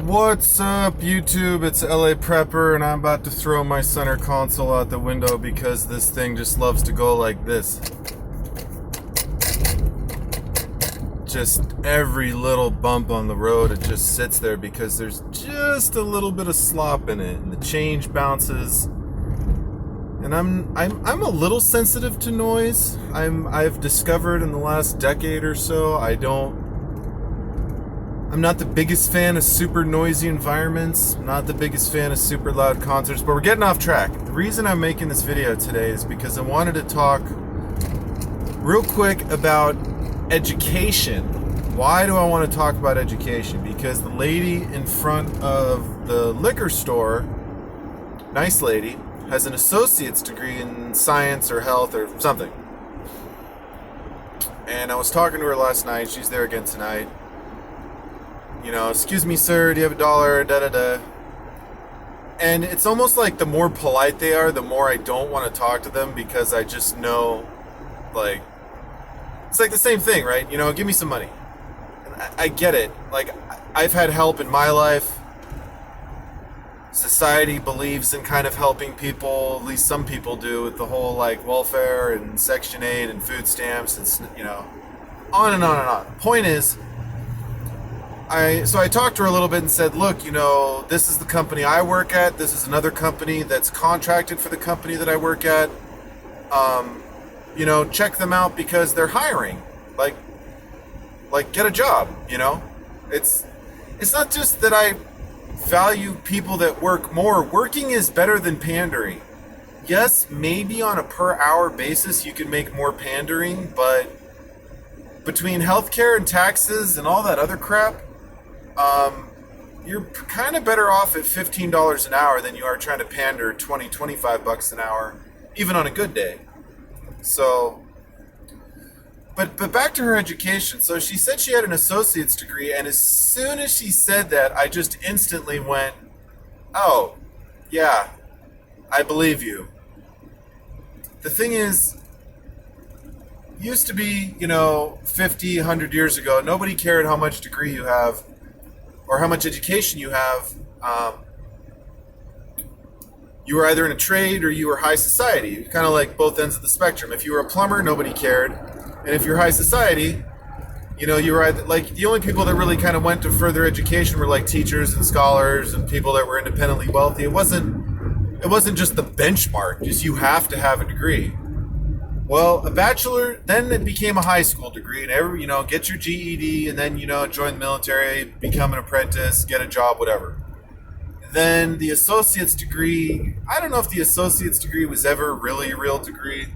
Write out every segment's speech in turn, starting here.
What's up, YouTube? It's LA Prepper, and I'm about to throw my center console out the window because this thing just loves to go like this. Just every little bump on the road, it just sits there because there's just a little bit of slop in it, and the change bounces. And I'm a little sensitive to noise. I've discovered in the last decade or so, I'm not the biggest fan of super noisy environments. I'm not the biggest fan of super loud concerts, but we're getting off track. The reason I'm making this video today is because I wanted to talk real quick about education. Why do I want to talk about education? Because the lady in front of the liquor store, nice lady, has an associate's degree in science or health or something. And I was talking to her last night. She's there again tonight. You know, excuse me, sir, do you have $1? Da-da-da. And it's almost like the more polite they are, the more I don't want to talk to them because I just know, like, it's like the same thing, right? You know, give me some money. And I get it. Like, I've had help in my life. Society believes in kind of helping people, at least some people do, with the whole, like, welfare and Section 8 and food stamps and, you know, on and on and on. Point is, So I talked to her a little bit and said, look, you know, this is the company I work at. This is another company that's contracted for the company that I work at. You know, check them out because they're hiring. Like get a job, you know? It's not just that I value people that work more. Working is better than pandering. Yes, maybe on a per hour basis you can make more pandering, but between healthcare and taxes and all that other crap, you're kind of better off at $15 an hour than you are trying to pander $25 an hour, even on a good day. So, but back to her education. So she said she had an associate's degree, and as soon as she said that, I just instantly went, oh, yeah, I believe you. The thing is, used to be, you know, 50, 100 years ago, nobody cared how much degree you have or how much education you have. You were either in a trade or you were high society, kind of like both ends of the spectrum. If you were a plumber, nobody cared. And if you're high society, you know, you were either, like, the only people that really kind of went to further education were like teachers and scholars and people that were independently wealthy. It wasn't just the benchmark, just you have to have a degree. Well, a bachelor, then it became a high school degree, and you know, get your GED, and then, you know, join the military, become an apprentice, get a job, whatever. Then the associate's degree, I don't know if the associate's degree was ever really a real degree.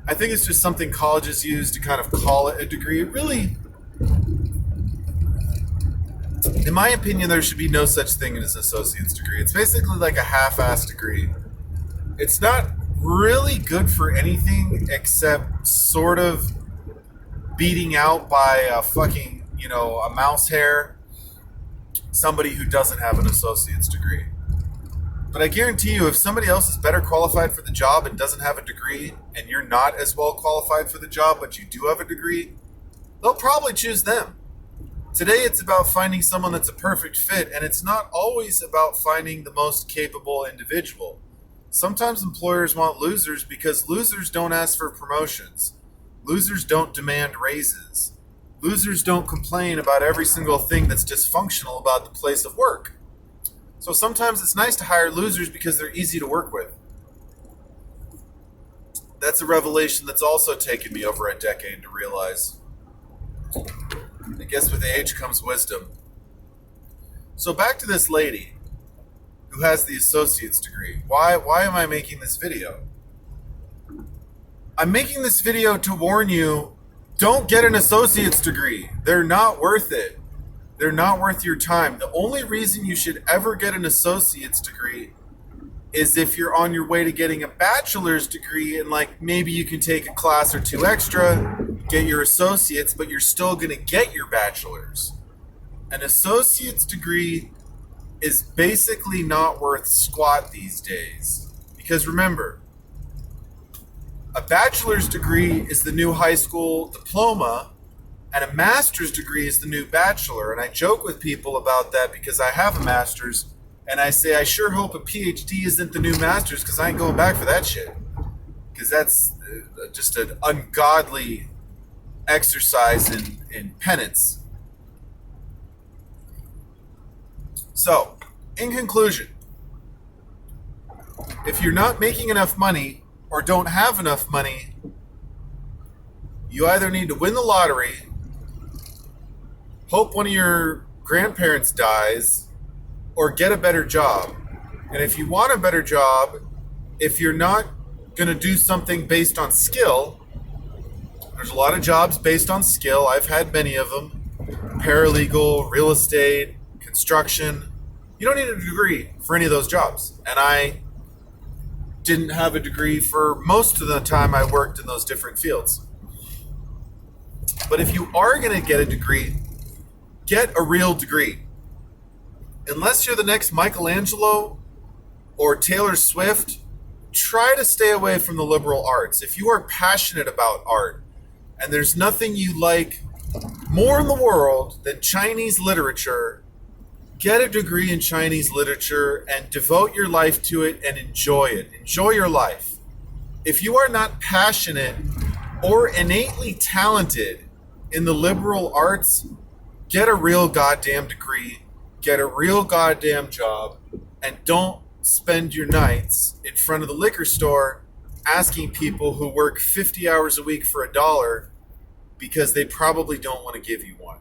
I think it's just something colleges use to kind of call it a degree. It really, in my opinion, there should be no such thing as an associate's degree. It's basically like a half-assed degree. It's not really good for anything except sort of beating out by a fucking, you know, a mouse hair somebody who doesn't have an associate's degree. But I guarantee you, if somebody else is better qualified for the job and doesn't have a degree, and you're not as well qualified for the job but you do have a degree, they'll probably choose them. Today it's about finding someone that's a perfect fit, and it's not always about finding the most capable individual. Sometimes employers want losers because losers don't ask for promotions. Losers don't demand raises. Losers don't complain about every single thing that's dysfunctional about the place of work. So sometimes it's nice to hire losers because they're easy to work with. That's a revelation that's also taken me over a decade to realize. I guess with age comes wisdom. So back to this lady who has the associate's degree. Why am I making this video? I'm making this video to warn you, don't get an associate's degree. They're not worth it. They're not worth your time. The only reason you should ever get an associate's degree is if you're on your way to getting a bachelor's degree, and like maybe you can take a class or two extra, get your associates, but you're still going to get your bachelor's. An associate's degree is basically not worth squat these days. Because remember, a bachelor's degree is the new high school diploma, And a master's degree is the new bachelor. And I joke with people about that because I have a master's. And I say, I sure hope a PhD isn't the new master's because I ain't going back for that shit. Because that's just an ungodly exercise in penance. So, in conclusion, if you're not making enough money or don't have enough money, you either need to win the lottery, hope one of your grandparents dies, or get a better job. And if you want a better job, if you're not going to do something based on skill, there's a lot of jobs based on skill. I've had many of them. Paralegal, real estate, construction. You don't need a degree for any of those jobs. And I didn't have a degree for most of the time I worked in those different fields. But if you are going to get a degree, get a real degree. Unless you're the next Michelangelo or Taylor Swift, try to stay away from the liberal arts. If you are passionate about art, and there's nothing you like more in the world than Chinese literature, get a degree in Chinese literature and devote your life to it and enjoy it. Enjoy your life. If you are not passionate or innately talented in the liberal arts, get a real goddamn degree, get a real goddamn job, and don't spend your nights in front of the liquor store asking people who work 50 hours a week for $1 because they probably don't want to give you one.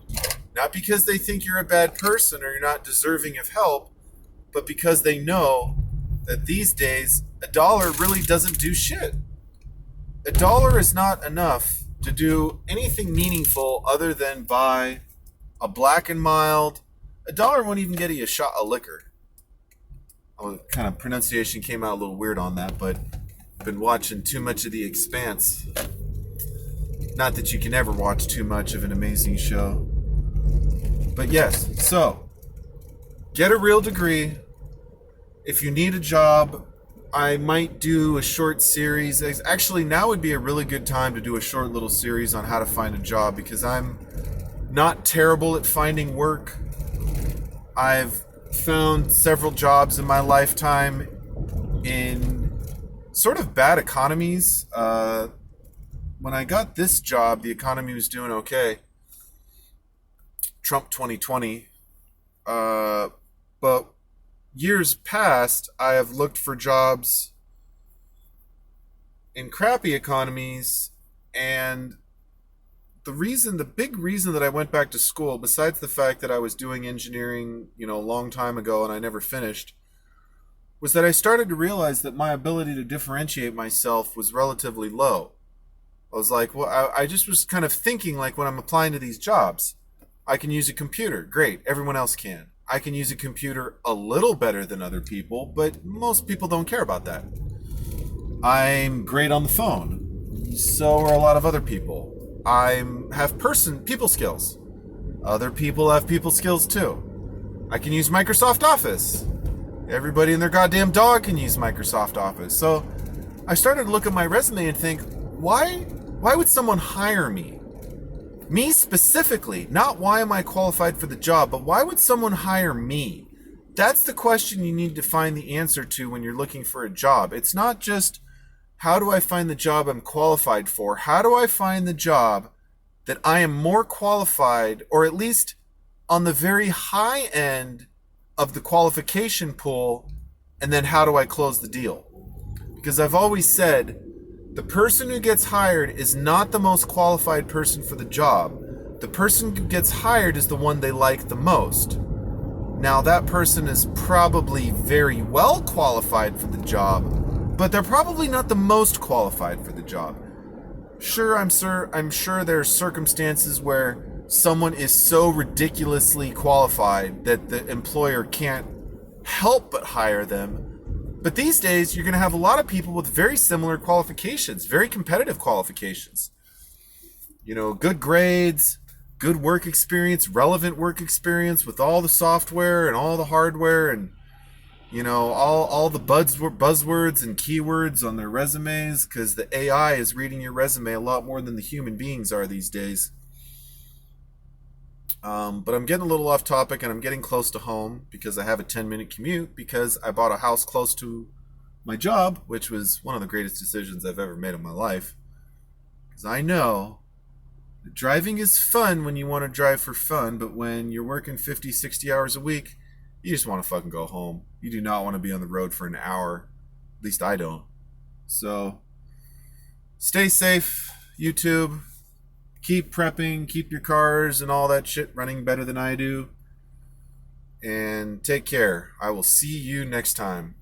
Not because they think you're a bad person or you're not deserving of help, but because they know that these days $1 really doesn't do shit. $1 is not enough to do anything meaningful other than buy a Black and Mild. $1 won't even get you a shot of liquor. Oh, kind of pronunciation came out a little weird on that, but I've been watching too much of The Expanse. Not that you can ever watch too much of an amazing show. But yes, so get a real degree. If you need a job, I might do a short series. Actually, now would be a really good time to do a short little series on how to find a job because I'm not terrible at finding work. I've found several jobs in my lifetime in sort of bad economies. When I got this job, the economy was doing okay. Trump 2020. But years past, I have looked for jobs in crappy economies, and the big reason that I went back to school, besides the fact that I was doing engineering, a long time ago and I never finished, was that I started to realize that my ability to differentiate myself was relatively low. I was like, well, I just was kind of thinking like when I'm applying to these jobs, I can use a computer. Great. Everyone else can. I can use a computer a little better than other people, but most people don't care about that. I'm great on the phone. So are a lot of other people. I have people skills. Other people have people skills too. I can use Microsoft Office. Everybody and their goddamn dog can use Microsoft Office. So I started to look at my resume and think, why would someone hire me? Me specifically, not why am I qualified for the job, but why would someone hire me? That's the question you need to find the answer to when you're looking for a job. It's not just, how do I find the job I'm qualified for? How do I find the job that I am more qualified, or at least on the very high end of the qualification pool, and then how do I close the deal? Because I've always said, the person who gets hired is not the most qualified person for the job. The person who gets hired is the one they like the most. Now, that person is probably very well qualified for the job, but they're probably not the most qualified for the job. Sure, I'm sure there are circumstances where someone is so ridiculously qualified that the employer can't help but hire them. But these days, you're going to have a lot of people with very similar qualifications, very competitive qualifications. Good grades, good work experience, relevant work experience with all the software and all the hardware and, all the buzzwords and keywords on their resumes, because the AI is reading your resume a lot more than the human beings are these days. But I'm getting a little off topic and I'm getting close to home because I have a 10-minute commute because I bought a house close to my job, which was one of the greatest decisions I've ever made in my life. Because I know that driving is fun when you want to drive for fun, but when you're working 50, 60 hours a week, you just want to fucking go home. You do not want to be on the road for an hour. At least I don't. So stay safe, YouTube. Keep prepping, keep your cars and all that shit running better than I do. And take care. I will see you next time.